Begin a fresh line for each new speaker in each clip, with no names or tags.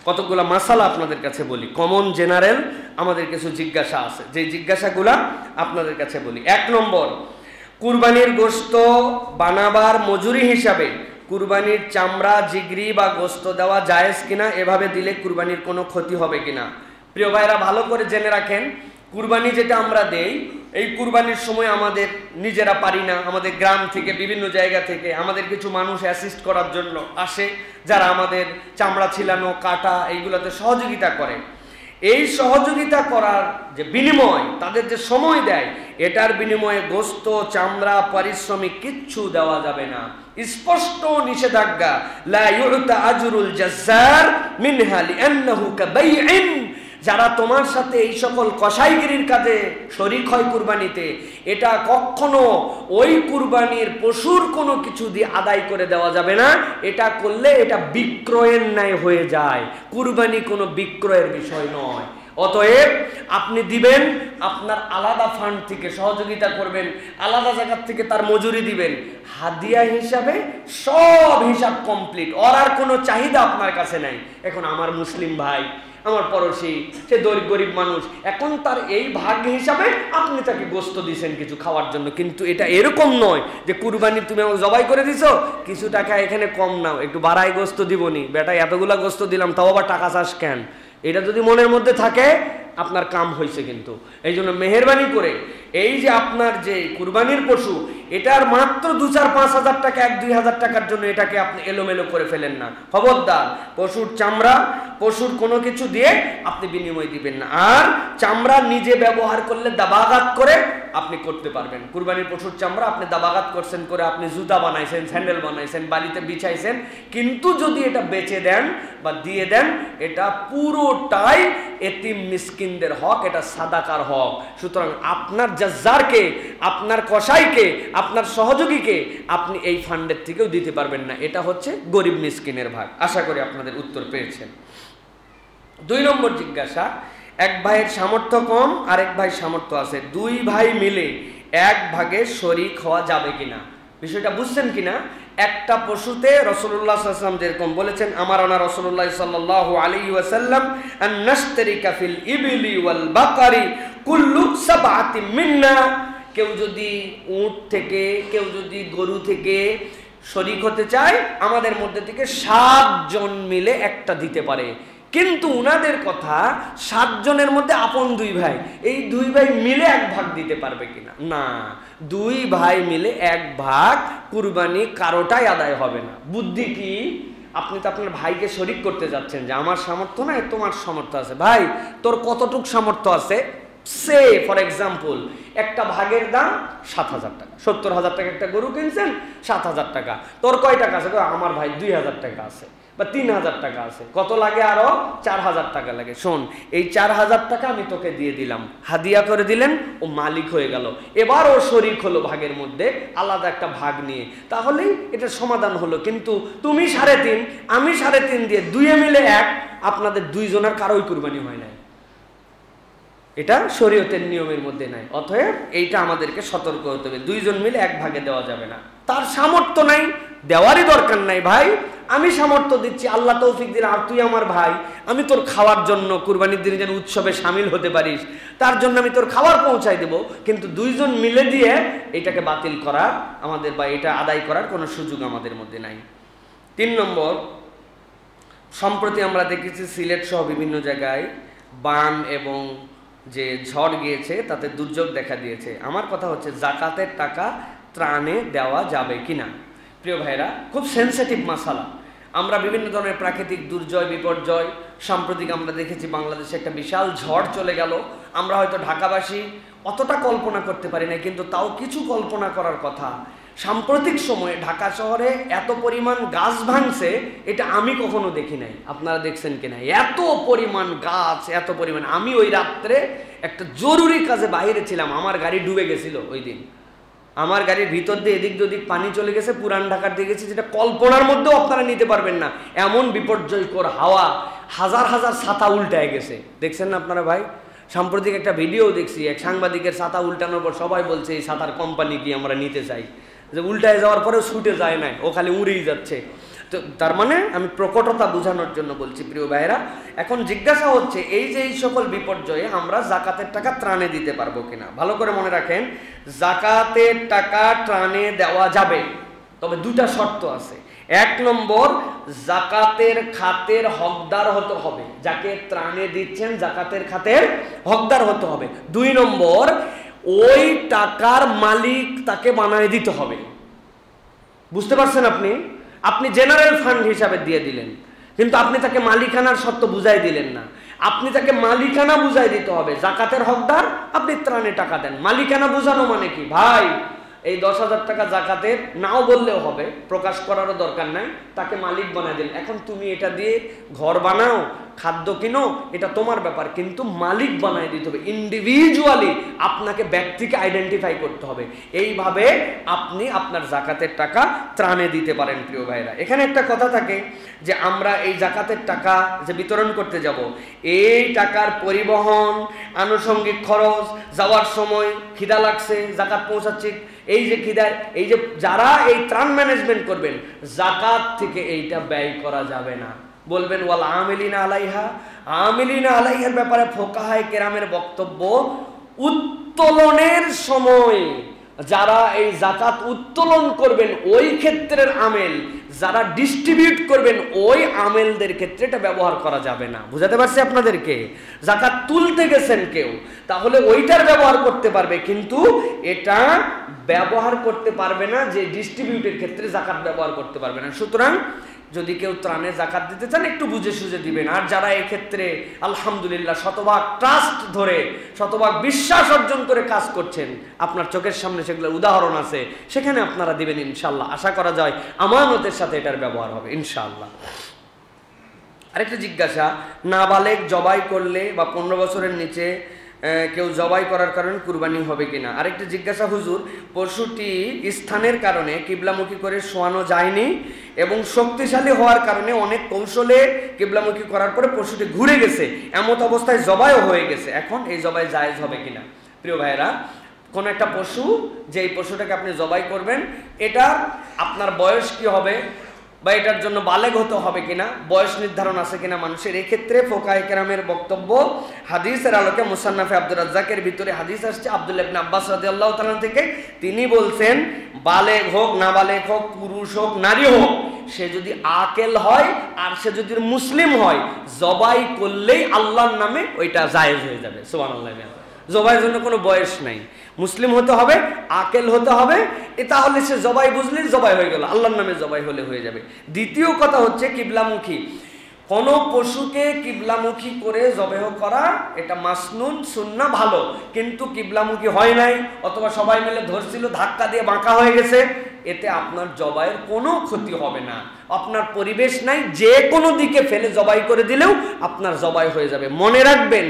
কতগুলা মাসালা আপনাদের কাছে বলি, কমন জেনারেল আমাদের কিছু জিজ্ঞাসা আছে, যে জিজ্ঞাসাগুলা আপনাদের কাছে বলি। 1 নম্বর, কুরবানির গোশত বানাবার মজুরি হিসাবে কুরবানির চামড়া, জিগরি বা গোশত দেওয়া জায়েজ কিনা, এভাবে দিলে কুরবানির কোনো ক্ষতি হবে কিনা? প্রিয় ভাইরা, ভালো করে জেনে রাখেন, কুরবানি যেটা আমরা দেই, এই কুরবানির সময় আমাদের নিজেরা পারি না, আমাদের গ্রাম থেকে বিভিন্ন জায়গা থেকে আমাদের কিছু মানুষ অ্যাসিস্ট করার জন্য আসে, যারা আমাদের চামড়া ছিলানো, কাটা এইগুলোতে সহযোগিতা করে। এই সহযোগিতা করার যে বিনিময়, তাদের যে সময় দেয়, এটার বিনিময়ে গোশত, চামড়া, পারিশ্রমিক কিচ্ছু দেওয়া যাবে না। স্পষ্ট নিষেধাজ্ঞা, লা ইউতা আজরুল জাজ্জার মিনহা লিআন্নাহু কাবাইইন। যারা তোমার সাথে এই সকল কসাইগিরির কাজে শরীক হয় কুরবানিতে, এটা কখনো ওই কুরবানির পশুর কোনো কিছু দিয়ে আদায় করে দেওয়া যাবে না। এটা করলে এটা বিক্রয়ের ন্যায় হয়ে যায়। কুরবানি কোনো বিক্রয়ের বিষয় নয়। অতএব আপনি দিবেন, আপনার আলাদা ফান্ড থেকে সহযোগিতা করবেন, আলাদা জায়গা থেকে তার মজুরি দিবেন, হাদিয়া হিসাবে সব হিসাব কমপ্লিট। ওর আর কোনো চাহিদা আপনার কাছে নাই। এখন আমার মুসলিম ভাই, আমার পড়োশি, সে গরিব মানুষ, এখন তার এই ভাগ্য হিসাবে আপনি তাকে গোশত দিয়েছেন কিছু খাওয়ার জন্য। কিন্তু এটা এরকম নয় যে কুরবানি তুমি আমাকে জবাই করে দিছো, কিছু টাকা এখানে কম নাও, একটু বাড়াই গোশত দিবনি, বেটা এতগুলা গোশত দিলাম তাও আবার টাকা চাস কেন? এটা যদি মনের মধ্যে থাকে, আপনার কাম হয়েছে। কিন্তু এই জন্য মেহেরবানি করে এই যে আপনার যে কুরবানির পশু, এটার মাত্র 2-4-5 হাজার টাকা, 1-2 হাজার টাকার জন্য এটাকে আপনি এলোমেলো করে ফেলেন না। খবরদার, পশুর চামড়া, পশুর কোনো কিছু দিয়ে আপনি বিনিময় দিবেন না। আর চামড়া নিজে ব্যবহার করলে দাবাগাত করে আপনি করতে পারবেন। কুরবানির পশুর চামড়া আপনি দাবাগাত করছেন, করে আপনি জুতা বানাইছেন, স্যান্ডেল বানাইছেন, বাড়িতে বিছাইছেন, কিন্তু যদি এটা বেচে দেন বা দিয়ে দেন, এটা পুরোটাই এতিম মিসকিনদের হক, এটা সাদাকার হক। সুতরাং আপনার জাজ্জারকে, আপনার কসাইকে, আপনার সহযোগীকে আপনি এই ফান্ডের থেকেও দিতে পারবেন না। এটা হচ্ছে গরিব মিসকিনের ভাগ। আশা করি আপনাদের উত্তর পেয়েছেন। 2 নম্বর জিজ্ঞাসা, এক ভাইয়ের সামর্থ্য কম, আরেক ভাই সামর্থ্য আছে, 2 ভাই মিলে এক ভাগে শরিক হওয়া যাবে কিনা? বিষয়টা বুঝছেন কিনা? একটা পশুতে রাসূলুল্লাহ সাল্লাল্লাহু আলাইহি ওয়াসাল্লাম যেরকম বলেছেন, আমারানা রাসূলুল্লাহ সাল্লাল্লাহু আলাইহি ওয়াসাল্লাম আন নাশতারিকা ফিল ইবলি ওয়াল বাকারি কুল্লু সাবআতিন মিন্না। কেউ যদি উট থেকে, কেউ যদি গরু থেকে শরিক হতে চায়, আমাদের মধ্যে থেকে 7 জন মিলে একটা দিতে পারে। কিন্তু উনাদের কথা, 7 জনের মধ্যে আপন 2 ভাই, এই 2 ভাই মিলে এক ভাগ দিতে পারবে কিনা? না, 2 ভাই মিলে এক ভাগ কুরবানি কারোটাই আদায় হবে না। বুদ্ধি কি? আপনি তো আপনার ভাইকে শরিক করতে যাচ্ছেন, যে আমার সামর্থ্য নাই, তোমার সামর্থ্য আছে। ভাই, তোর কতটুক সামর্থ্য আছে? সে ফর এক্সাম্পল, একটা ভাগের দাম 7,000 টাকা, 70,000 টাকা একটা গরু কিনছেন, 7,000 টাকা। তোর কয় টাকা আছে? আমার ভাই 2,000 টাকা আছে বা 3,000 টাকা আছে। কত লাগে? আরো 4,000 টাকা লাগে। শোন, এই 4,000 টাকা আমি তোকে দিয়ে দিলাম, হাদিয়া করে দিলেন, ও মালিক হয়ে গেল। এবার ও শরিক হলো ভাগের মধ্যে, আলাদা একটা ভাগ নিয়ে, তাহলেই এটা সমাধান হলো। কিন্তু তুমি 3.5, আমি 3.5 দিয়ে 2 মিলে 1, আপনাদের 2 জনের কারোই কুরবানি হয় নাই। এটা শরীয়তের নিয়মের মধ্যে নাই। অতএব এইটা আমাদেরকে সতর্ক হতে হবে, 2 জন মিলে এক ভাগে দেওয়া যাবে না। তার সামর্থ্য নাই, দেওয়ারই দরকার নাই। ভাই, আমি সামর্থ্য দিচ্ছি, আল্লাহ তৌফিক দিন, আর তুই আমার ভাই, আমি তোর খাওয়ার জন্য কুরবানির দিনে যেন উৎসবে সামিল হতে পারিস, তার জন্য আমি তোর খাবার পৌঁছাই দেব। কিন্তু 2 জন মিলে দিয়ে এটাকে বাতিল করার আমাদের, বা এটা আদায় করার কোনো সুযোগ আমাদের মধ্যে নাই। 3 নম্বর, সম্প্রতি আমরা দেখেছি সিলেট সহ বিভিন্ন জায়গায় বান এবং যে ঝড় গিয়েছে, তাতে দুর্যোগ দেখা দিয়েছে। আমার কথা হচ্ছে, জাকাতের টাকা ত্রাণে দেওয়া যাবে কিনা? প্রিয় ভাইরা, খুব সেন্সিটিভ মাসালা। আমরা বিভিন্ন ধরনের প্রাকৃতিক দুর্যোগ, বিপর্যয়, সাম্প্রতিক আমরা দেখেছি বাংলাদেশে একটা বিশাল ঝড় চলে গেল। আমরা হয়তো ঢাকাবাসী অতটা কল্পনা করতে পারি না, কিন্তু তাও কিছু কল্পনা করার কথা। সাম্প্রতিক সময়ে ঢাকা শহরে এত পরিমাণ গাছ ভাঙছে, এটা আমি কখনো দেখি নাই। আপনারা দেখছেন কিনা? এত পরিমাণ গাছ, এত পরিমাণ। আমি ওই রাত্রে একটা জরুরি কাজে বাইরে ছিলাম, আমার গাড়ি ডুবে গেছিল ওই দিন। আমার গাড়ির ভিতর দিয়ে এদিক ওদিক পানি চলে গেছে, পুরান ঢাকার দিয়ে গেছে, যেটা কল্পনার মধ্যেও আপনারা নিতে পারবেন না। এমন বিপর্যয়কর হাওয়া, হাজার হাজার ছাতা উল্টায় গেছে। দেখছেন না আপনারা ভাই? সাম্প্রতিক একটা ভিডিও দেখছি, এক সাংবাদিকের ছাতা উল্টানোর পর সবাই বলছে এই ছাতার কোম্পানি কি আমরা নিতে চাই, যে উল্টায় যাওয়ার পরেও ছুটে যায় না, ও খালি উড়েই যাচ্ছে। তো তার মানে আমি প্রকটতা বোঝানোর জন্য বলছি প্রিয় ভাইয়েরা। এখন জিজ্ঞাসা হচ্ছে এই যে এই সকল বিপর্যয়ে আমরা জাকাতের টাকা ত্রাণে দিতে পারবো কিনা। ভালো করে মনে রাখেন, জাকাতের টাকা ত্রাণে দেওয়া যাবে, তবে দুটা শর্ত আছে। এক নম্বর, জাকাতের খাতের হকদার হতে হবে, যাকে ত্রাণে দিচ্ছেন জাকাতের খাতের হকদার হতে হবে। দুই নম্বর, ওই টাকার মালিক তাকে বানায় দিতে হবে। বুঝতে পারছেন? আপনি জেনারেল ফান্ড হিসাবে দিয়ে দিলেন, কিন্তু আপনি তাকে মালিকানার শর্ত বুঝাই দিলেন না। আপনি তাকে মালিকানা বুঝাই দিতে হবে। জাকাতের হকদার, আপনি ত্রাণে টাকা দেন। মালিকানা বুঝানো মানে কি? ভাই এই 10,000 টাকা জাকাতের, নাও বললেও হবে, প্রকাশ করারও দরকার নাই, তাকে মালিক বানায় দিলেন। এখন তুমি এটা দিয়ে ঘর বানাও, খাদ্য কিনো, এটা তোমার ব্যাপার, কিন্তু মালিক বানায় দিতে হবে। ইন্ডিভিজুয়ালি আপনাকে ব্যক্তিকে আইডেন্টিফাই করতে হবে। এইভাবে আপনি আপনার জাকাতের টাকা ত্রাণে দিতে পারেন। প্রিয় ভাইরা, এখানে একটা কথা থাকে যে আমরা এই জাকাতের টাকা যে বিতরণ করতে যাব, এই টাকার পরিবহন, আনুষঙ্গিক খরচ, যাওয়ার সময় খিদা লাগছে, জাকাত পৌঁছাচ্ছি, এই যে খিদায়, এই যে যারা এই ত্রাণ ম্যানেজমেন্ট করবেন, জাকাত থেকে এইটা ব্যয় করা যাবে না। বলবেন ওয়াল আমিলিনা আলাইহা, আমিলিনা আলাইহার ব্যাপারে ফুকাহায়ে কেরামের বক্তব্য, উত্তোলনের সময় যারা এই জাকাত উত্তোলন করবেন ওই ক্ষেত্রের আমেল, যারা ডিস্ট্রিবিউট করবেন ওই আমেলদের ক্ষেত্রে এটা ব্যবহার করা যাবে না। বুঝাতে পারছি আপনাদেরকে? জাকাত তুলতে গেছেন কেউ, তাহলে ওইটার ব্যবহার করতে পারবে, কিন্তু এটা ব্যবহার করতে পারবে না যে ডিস্ট্রিবিউটের ক্ষেত্রে জাকাত ব্যবহার করতে পারবে না। সুতরাং যদি কেউ ত্রাণে জাকাত দিতে চান একটু বুঝে সুঝে দিবেন। আর যারা এই ক্ষেত্রে আলহামদুলিল্লাহ শতভাগ ট্রাস্ট ধরে, শতভাগ বিশ্বাস অর্জন করে কাজ করছেন, আপনার চোখের সামনে সেগুলোর উদাহরণ আছে, সেখানে আপনারা দিবেন ইনশাল্লাহ। আশা করা যায় আমানতের সাথে এটার ব্যবহার হবে ইনশাল্লাহ। আরেকটা জিজ্ঞাসা, নাবালেগ জবাই করলে বা 15 বছরের নিচে কেউ জবাই করার কারণে কুরবানি হবে কিনা। আরেকটা জিজ্ঞাসা, হুজুর পশুটি স্থানের কারণে কিবলামুখী করে শোয়ানো যায়নি এবং শক্তিশালী হওয়ার কারণে অনেক কৌশলে কিবলামুখী করার পরে পশুটি ঘুরে গেছে, এমত অবস্থায় জবাইও হয়ে গেছে, এখন এই জবাই জায়েজ হবে কিনা। প্রিয় ভাইরা, কোন একটা পশু, যেই পশুটাকে আপনি জবাই করবেন, এটা আপনার বয়স কি হবে বা এটার জন্য বালেগ হতে হবে কিনা, বয়স নির্ধারণ আছে কিনা মানুষের, এই ক্ষেত্রে ফুকাহায়ে কেরামের বক্তব্য, হাদিসের আলোকে মুসান্নাফে আব্দুর রাজ্জাকের ভিতরে হাদিস আসছে আব্দুল্লাহ ইবনে আব্বাস রাদিয়াল্লাহু তাআলা থেকে। তিনি বলছেন, বালেগ হোক, নাবালেগ হোক, পুরুষ হোক, নারী হোক, সে যদি আকেল হয় আর সে যদি মুসলিম হয়, জবাই করলেই আল্লাহর নামে ওইটা জায়েজ হয়ে যাবে। সুবহানাল্লাহ। জবাইয়ের জন্য কোনো বয়স নাই, মুসলিম হতে হবে, আকেল হতে হবে, তাহলে সে জবাই বুঝলেই জবাই হয়ে গেল, আল্লাহর নামে জবাই হলে হয়ে যাবে। দ্বিতীয় কথা হচ্ছে কিবলামুখী, কোন পশুকে কিবলামুখী করে জবেহ করা এটা মাসনুন সুন্নাহ ভালো, কিন্তু কিবলামুখী হয় নাই অথবা সবাই মিলে ধরছিল, ধাক্কা দিয়ে বাঁকা হয়ে গেছে, এতে আপনার জবাইয়ের কোনো ক্ষতি হবে না। আপনার পরিবেশ নাই, যে কোনো দিকে ফেলে জবাই করে দিলেও আপনার জবাই হয়ে যাবে। মনে রাখবেন,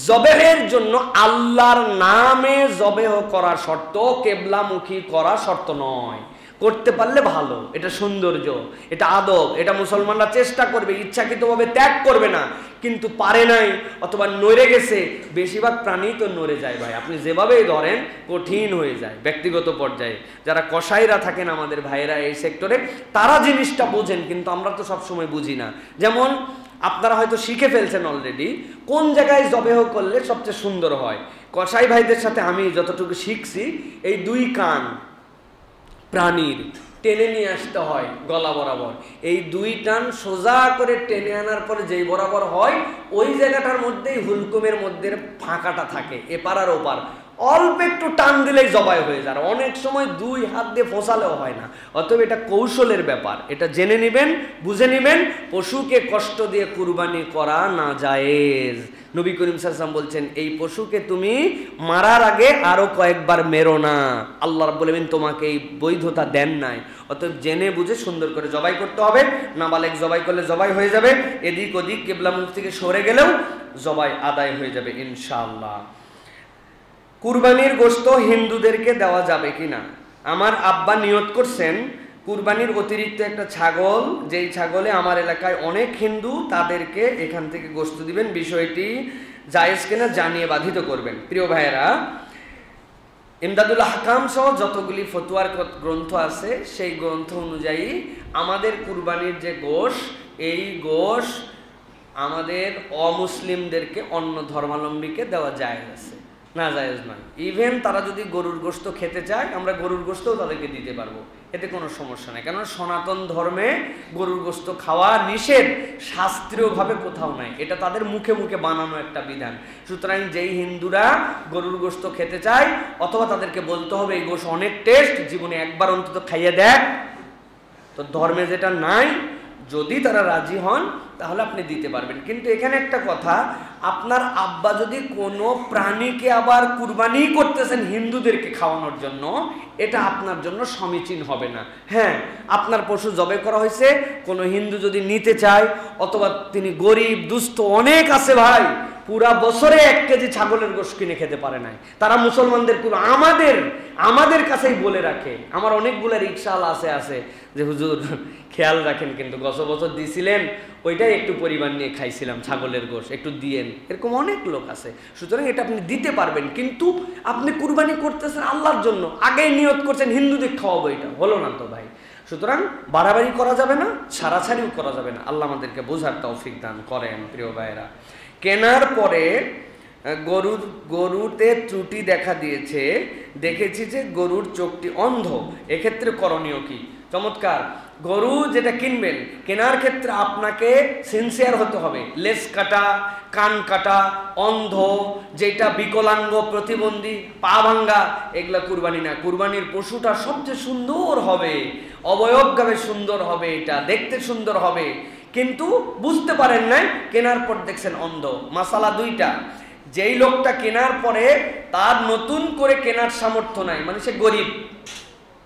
জবেহের জন্য আল্লাহর নামে জবেহ করা শর্ত, কিবলামুখী করা শর্ত নয়। করতে পারলে ভালো, এটা সৌন্দর্য, এটা আদব, এটা মুসলমানরা চেষ্টা করবে, ইচ্ছাকৃতভাবে ত্যাগ করবে না। কিন্তু পারে নাই অথবা নড়ে গেছে, বেশিরভাগ প্রাণী তো নড়ে যায় ভাই, আপনি যেভাবেই ধরেন কঠিন হয়ে যায়। ব্যক্তিগত পর্যায়ে যারা কসাইরা থাকেন আমাদের ভাইয়েরা এই সেক্টরে, তারা জিনিসটা বোঝেন, কিন্তু আমরা তো সবসময় বুঝি না। যেমন আপনারা হয়তো শিখে ফেলছেন অলরেডি কোন জায়গায় জবেহ করলে সবচেয়ে সুন্দর হয়। কসাই ভাইদের সাথে আমি যতটুকু শিখছি, এই দুই কান প্রাণীর টেনে নিয়ে আসতে হয় গলা বরাবর, এই দুই টান সোজা করে টেনে আনার পরে যেই বরাবর হয়, ওই জায়গাটার মধ্যেই হুলকুমের মধ্যে ফাঁকাটা থাকে, এপার আর ওপার, অল্প একটু টান দিলেই জবাই হয়ে যায়। অনেক সময় দুই হাত দিয়ে ফোঁসালেও হয় না। অতএব এটা কৌশলের ব্যাপার, এটা জেনে নেবেন, বুঝে নেবেন। পশুকে কষ্ট দিয়ে কুরবানি করা না জায়েজ। নবী করিম সাল্লাল্লাহু আলাইহি ওয়াসাল্লাম বলছেন, এই পশুকে তুমি মারার আগে আরো কয়েকবার মেরো না, আল্লাহ রাব্বুল আলামিন তোমাকে এই বৈধতা দেন নাই। অতএব জেনে বুঝে সুন্দর করে জবাই করতে হবে। নাবালেগ জবাই করলে জবাই হয়ে যাবে, এদিক ওদিক কিবলামুখ থেকে সরে গেলেও জবাই আদায় হয়ে যাবে ইনশাআল্লাহ। কুরবানির গোশত হিন্দুদেরকে দেওয়া যাবে কিনা। আমার আব্বা নিয়ত করছেন কুরবানির অতিরিক্ত একটা ছাগল, যেই ছাগলে আমার এলাকায় অনেক হিন্দু, তাদেরকে এখান থেকে গোশত দিবেন। বিষয়টি জায়েজ কিনা জানিয়ে বাধিত করবেন। প্রিয় ভাইয়েরা, ইমদাদুল আহকাম সহ যতগুলি ফতোয়ার গ্রন্থ আছে, সেই গ্রন্থ অনুযায়ী আমাদের কুরবানির যে গোশ, এই গোশ আমাদের অমুসলিমদেরকে, অন্য ধর্মাবলম্বীকে দেওয়া জায়েজ আছে, না জায়েজ নয়। ইভেন তারা যদি গরুর গোশত খেতে চায়, আমরা গরুর গোশতও তাদেরকে দিতে পারবো, এতে কোনো সমস্যা নেই। কেননা সনাতন ধর্মে গরুর গোশত খাওয়া নিষেধ, শাস্ত্রীয়ভাবে কোথাও নাই, এটা তাদের মুখে মুখে বানানো একটা বিধান। সুতরাং যেই হিন্দুরা গরুর গোশত খেতে চায়, অথবা তাদেরকে বলতে হবে এই গোশ অনেক টেস্ট, জীবনে একবার অন্তত খাইয়ে দেখ, তো ধর্মে যেটা নাই, যদি তারা রাজি হন তাহলে আপনি দিতে পারবেন। কিন্তু এখানে একটা কথা, আপনার আব্বা যদি কোনো প্রাণীকে আবার কুরবানি করতেছেন হিন্দুদেরকে খাওয়ানোর জন্য, এটা আপনার জন্য সমীচীন হবে না। হ্যাঁ, আপনার পশু জবে করা হয়েছে, কোনো হিন্দু যদি নিতে চায়, অথবা তিনি গরিব দুস্থ অনেক আছে ভাই, পুরা বছরে 1 কেজি ছাগলের গোশত কিনে খেতে পারে নাই, তারা মুসলমানদের আমাদের কাছেই বলে রাখে। আমার অনেকগুলো রিক্সাওয়ালা আছে যে হুজুর খেয়াল রাখেন, কিন্তু গত বছর দিয়েছিলেন ওইটাই একটু পরিমাণ নিয়ে খাইছিলাম ছাগলের গোশত, একটু দিয়েন, এরকম অনেক লোক আছে। সুতরাং এটা আপনি দিতে পারবেন, কিন্তু আপনি কুরবানি করতেছেন আল্লাহর জন্য, আগেই নিয়ত করছেন হিন্দুদের খাওয়াবো, এটা হলো না তো ভাই। সুতরাং বাড়াবাড়ি করা যাবে না, ছাড়াছাড়িও করা যাবে না। আল্লাহ আমাদেরকে বোঝার তৌফিক দান করেন। প্রিয় ভাইরা, কেনার পরে গরুতে ত্রুটি দেখা দিয়েছে, দেখেছি যে গরুর চোখটি অন্ধ, এক্ষেত্রে করণীয় কি? চমৎকার। গরু যেটা কিনবেন, কেনার ক্ষেত্রে আপনাকে সিনসিয়ার হতে হবে। লেজ কাটা, কান কাটা, অন্ধ, যেটা বিকলাঙ্গ, প্রতিবন্ধী, পা ভাঙ্গা, এগুলা কুরবানি না। কুরবানির পশুটা সবচেয়ে সুন্দর হবে, অবয়বভাবে সুন্দর হবে, এটা দেখতে সুন্দর হবে, কিন্তু বুঝতে পারেন নাই, কেনার পর দেখছেন অন্ধ। মাসালা দুইটা, যেই লোকটা কেনার পরে তার নতুন করে কেনার সামর্থ্য নাই, মানে সে গরিব,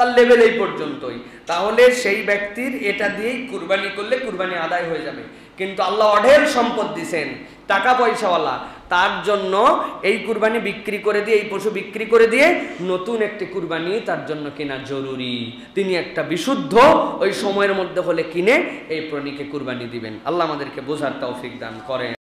তার লেভেল এই পর্যন্তই, তাহলে সেই ব্যক্তির এটা দিয়েই কুরবানি করলে কুরবানি আদায় হয়ে যাবে। কিন্তু আল্লাহ অঢেল সম্পদ দিছেন, টাকা পয়সাওয়ালা, তার জন্য এই কুরবানি বিক্রি করে দিয়ে, এই পশু বিক্রি করে দিয়ে নতুন একটি কুরবানি তার জন্য কেনা জরুরি। তিনি একটা বিশুদ্ধ ওই সময়ের মধ্যে হলে কিনে এই প্রাণীকে কুরবানি দিবেন। আল্লাহ আমাদেরকে বোঝার তৌফিক দান করেন।